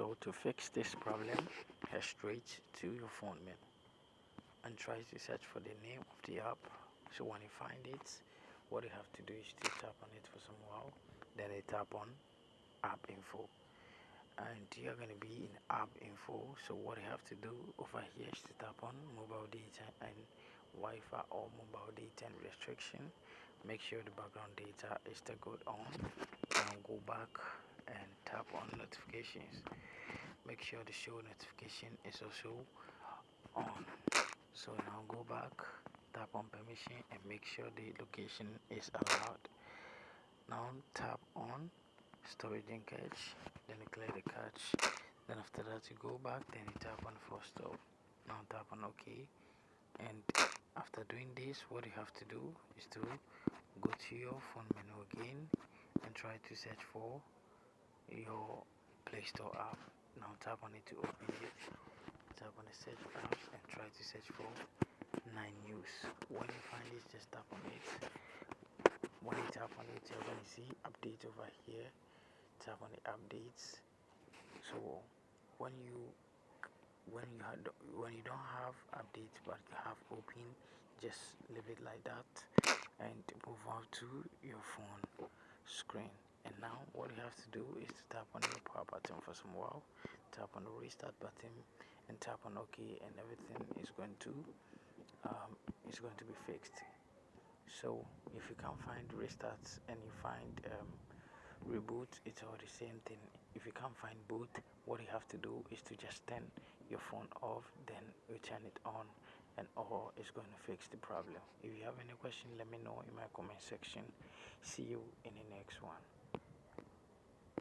So to fix this problem, head straight to your phone menu and try to search for the name of the app. So when you find it, what you have to do is to tap on it for some while, then you tap on app info, and you're going to be in app info. So what you have to do over here is to tap on mobile data and Wi-Fi or mobile data and restriction. Make sure the background data is still good on, and go back and tap on notifications. Make sure the show notification is also on. So now go back, tap on permission, and make sure the location is allowed. Now tap on storage and cache, then you clear the cache. Then after that you go back, then you tap on force stop. Now tap on OK. And after doing this, what you have to do is to go to your phone menu again and try to search for your Play Store app. Now tap on it to open it. Tap on the search apps and try to search for 9news. When you find it, just tap on it. When you tap on it, you're going to see update over here. Tap on the updates. So when you don't have updates but you have open, just leave it like that and move on to your phone screen. And now what you have to do is to tap on the power button for some while, tap on the restart button and tap on OK, and everything is going to be fixed. So if you can't find restarts and you find reboot, it's all the same thing. If you can't find boot, what you have to do is to just turn your phone off, then you turn it on, and all is going to fix the problem. If you have any question, let me know in my comment section. See you in the next one.